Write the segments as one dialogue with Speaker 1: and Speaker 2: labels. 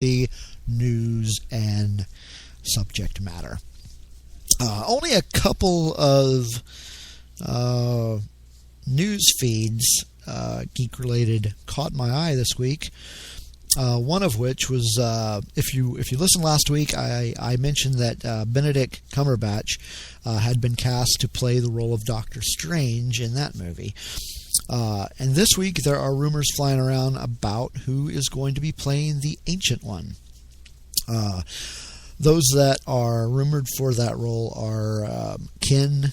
Speaker 1: the news and subject matter. Only a couple of news feeds, geek-related, caught my eye this week. One of which was, if you listened last week, I mentioned that Benedict Cumberbatch had been cast to play the role of Doctor Strange in that movie. And this week there are rumors flying around about who is going to be playing the Ancient One. Those that are rumored for that role are Ken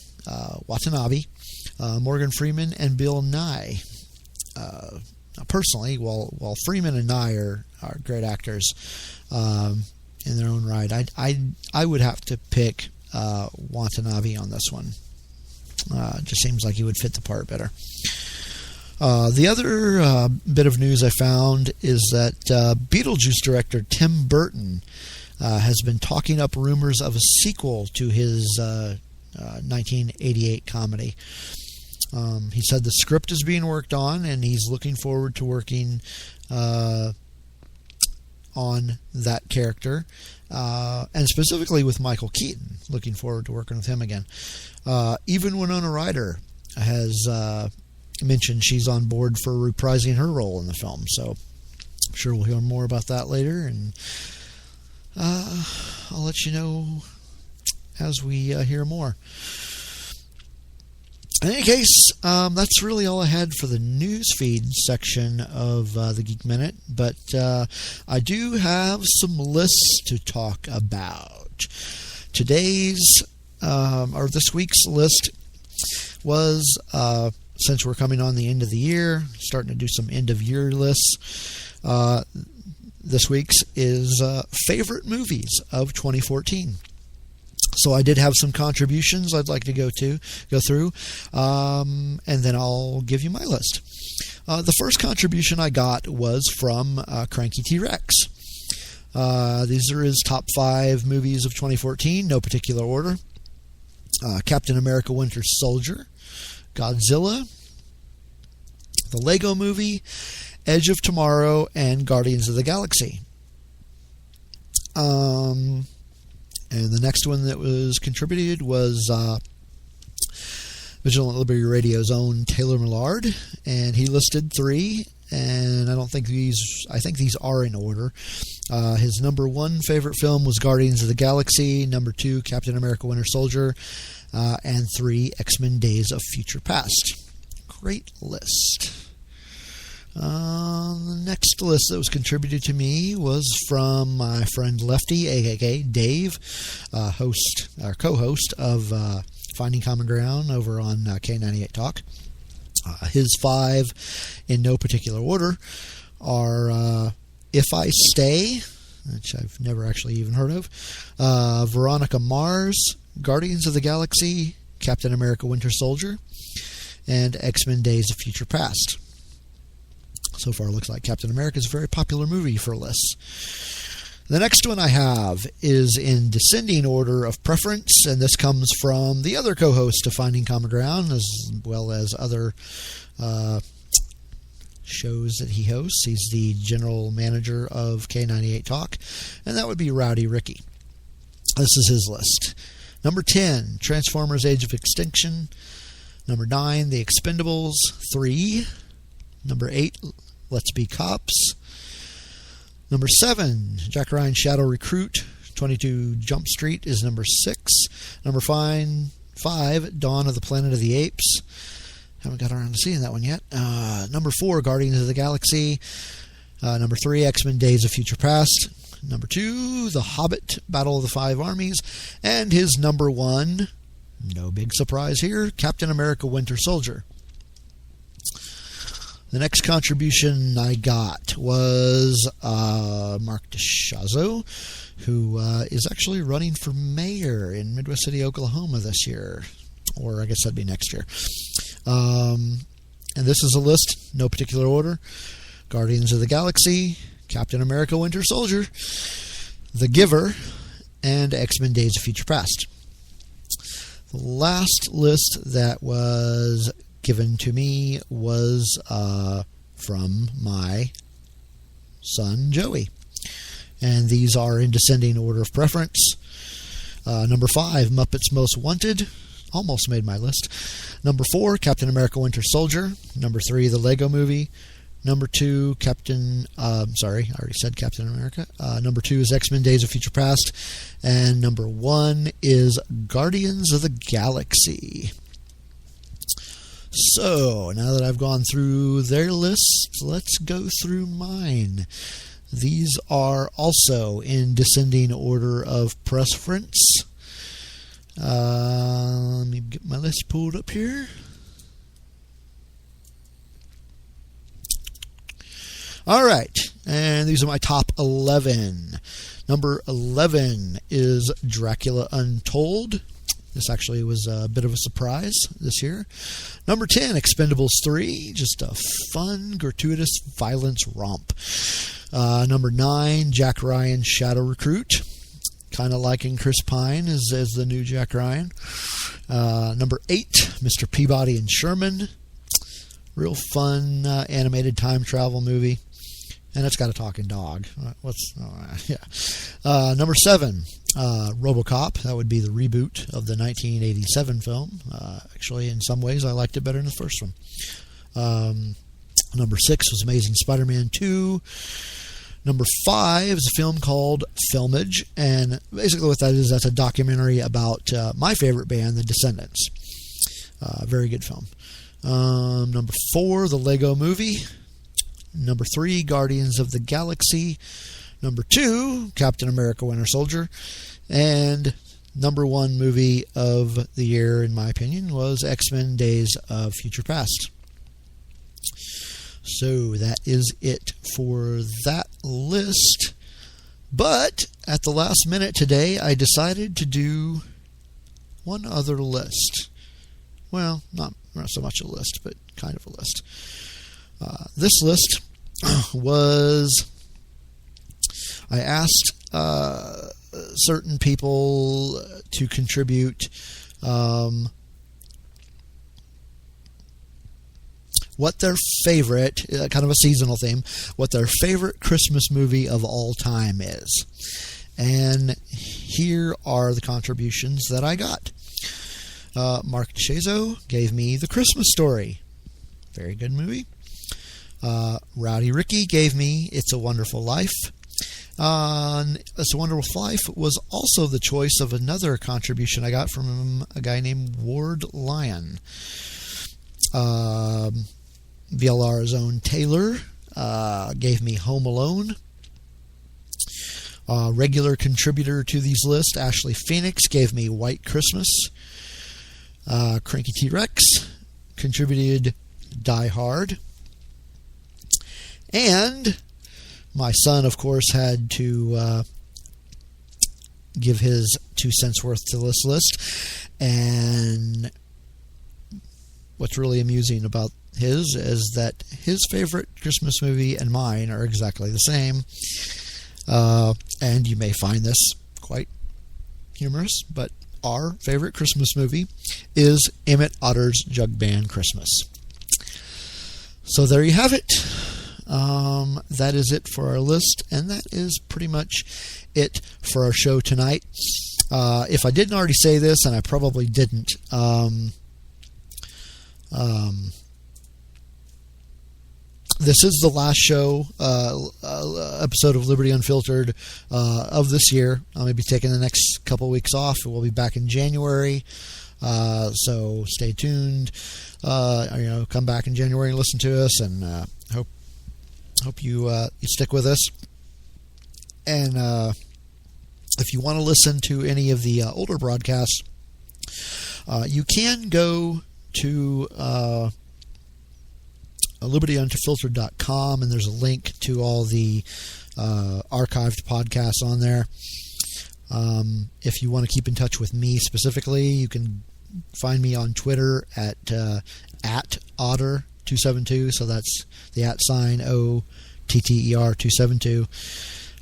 Speaker 1: Watanabe, Morgan Freeman, and Bill Nye. Personally, while Freeman and Nye are great actors in their own right, I would have to pick Watanabe on this one. Just seems like he would fit the part better. The other bit of news I found is that Beetlejuice director Tim Burton has been talking up rumors of a sequel to his 1988 comedy. He said the script is being worked on, and he's looking forward to working on that character, and specifically with Michael Keaton. Looking forward to working with him again. Even Winona Ryder has mentioned she's on board for reprising her role in the film, so I'm sure we'll hear more about that later, and I'll let you know as we hear more. In any case, that's really all I had for the news feed section of the Geek Minute, but I do have some lists to talk about. Today's, or this week's list was, since we're coming on the end of the year, starting to do some end-of-year lists, this week's is favorite movies of 2014. So I did have some contributions I'd like to go through, and then I'll give you my list. The first contribution I got was from Cranky T-Rex. These are his top 5 movies of 2014, no particular order. Captain America Winter Soldier, Godzilla, the Lego Movie, Edge of Tomorrow, and Guardians of the Galaxy. And the next one that was contributed was Vigilant Liberty Radio's own Taylor Millard, and he listed 3, and I think these are in order. His number 1 favorite film was Guardians of the Galaxy, number 2, Captain America Winter Soldier, and 3, X-Men Days of Future Past. Great list. The next list that was contributed to me was from my friend Lefty, aka Dave, co-host of Finding Common Ground over on K98 Talk. His 5, in no particular order, are If I Stay, which I've never actually even heard of, Veronica Mars, Guardians of the Galaxy, Captain America Winter Soldier, and X-Men Days of Future Past. So far, it looks like Captain America is a very popular movie for lists. The next one I have is in descending order of preference, and this comes from the other co-host of Finding Common Ground, as well as other shows that he hosts. He's the general manager of K98 Talk, and that would be Rowdy Ricky. This is his list. Number 10, Transformers Age of Extinction. Number 9, The Expendables 3. Number 8, Let's Be Cops. Number 7, Jack Ryan's Shadow Recruit. 22 Jump Street is number 6. Number 5, Dawn of the Planet of the Apes. Haven't got around to seeing that one yet. Number 4, Guardians of the Galaxy. Number 3, X-Men Days of Future Past. Number 2, The Hobbit, Battle of the Five Armies. And his number 1, no big surprise here, Captain America Winter Soldier. The next contribution I got was Mark DeShazo, who is actually running for mayor in Midwest City, Oklahoma this year. Or I guess that'd be next year. And this is a list, no particular order. Guardians of the Galaxy, Captain America Winter Soldier, The Giver, and X-Men Days of Future Past. The last list that was given to me was from my son Joey, and these are in descending order of preference. Number 5, Muppets Most Wanted. Almost made my list. Number 4, Captain America Winter Soldier. Number 3, The Lego Movie. Number 2, I already said Captain America. Number 2 is X-Men Days of Future Past. And number 1 is Guardians of the Galaxy. So, now that I've gone through their list, let's go through mine. These are also in descending order of preference. Let me get my list pulled up here. All right, and these are my top 11. Number 11 is Dracula Untold. This actually was a bit of a surprise this year. Number 10, Expendables 3. Just a fun, gratuitous violence romp. Number 9, Jack Ryan Shadow Recruit. Kind of liking Chris Pine as the new Jack Ryan. Number 8, Mr. Peabody and Sherman. Real fun animated time travel movie. And it's got a talking dog. Number 7, RoboCop. That would be the reboot of the 1987 film. Actually, in some ways, I liked it better than the first one. Number 6 was Amazing Spider-Man 2. Number 5 is a film called Filmage, and basically what that is, that's a documentary about my favorite band, The Descendants. Very good film. Number 4, The Lego Movie. Number 3, Guardians of the Galaxy. Number 2, Captain America Winter Soldier. And number 1 movie of the year, in my opinion, was X-Men Days of Future Past. So that is it for that list. But at the last minute today, I decided to do one other list. Well, not so much a list, but kind of a list. This list was, I asked certain people to contribute what their favorite, kind of a seasonal theme, what their favorite Christmas movie of all time is. And here are the contributions that I got. Mark DeShazo gave me The Christmas Story. Very good movie. Rowdy Ricky gave me It's a Wonderful Life. It's a Wonderful Life was also the choice of another contribution I got from a guy named Ward Lyon. VLR's own Taylor gave me Home Alone. Regular contributor to these lists, Ashley Phoenix, gave me White Christmas. Cranky T-Rex contributed Die Hard. And my son, of course, had to give his 2 cents worth to this list. And what's really amusing about his is that his favorite Christmas movie and mine are exactly the same. And you may find this quite humorous, but our favorite Christmas movie is Emmett Otter's Jug Band Christmas. So there you have it. That is it for our list, and that is pretty much it for our show tonight. If I didn't already say this, and I probably didn't, this is the last show, episode of Liberty Unfiltered of this year. I'm going to be taking the next couple weeks off. We'll be back in January, so stay tuned. Come back in January and listen to us, and hope you stick with us. And if you want to listen to any of the older broadcasts, you can go to libertyunfiltered.com, and there's a link to all the archived podcasts on there. If you want to keep in touch with me specifically, you can find me on Twitter at Otter272. So that's the @ OTTER 272. You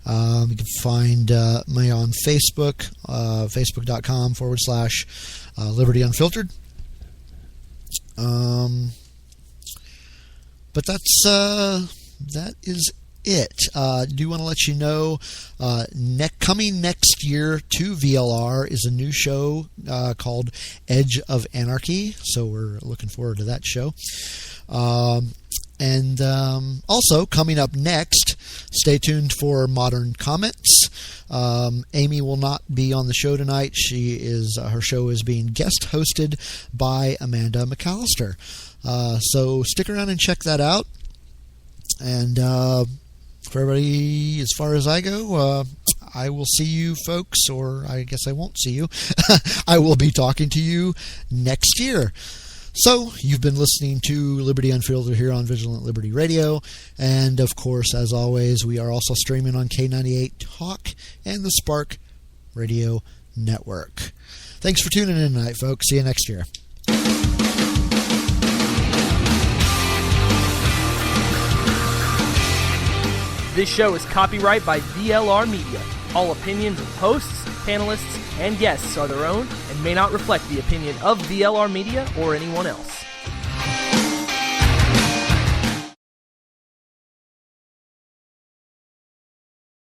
Speaker 1: can find me on Facebook, facebook.com/Liberty Unfiltered. But that is it. Do want to let you know, coming next year to VLR is a new show called Edge of Anarchy. So we're looking forward to that show. And also coming up next, stay tuned for Modern Comments. Amy will not be on the show tonight. Her show is being guest hosted by Amanda McAllister. So stick around and check that out. And for everybody, as far as I go, I will see you folks, or I guess I won't see you. I will be talking to you next year. So, you've been listening to Liberty Unfiltered here on Vigilant Liberty Radio. And, of course, as always, we are also streaming on K98 Talk and the Spark Radio Network. Thanks for tuning in tonight, folks. See you next year.
Speaker 2: This show is copyright by VLR Media. All opinions of hosts, panelists, and guests are their own and may not reflect the opinion of VLR Media or anyone else.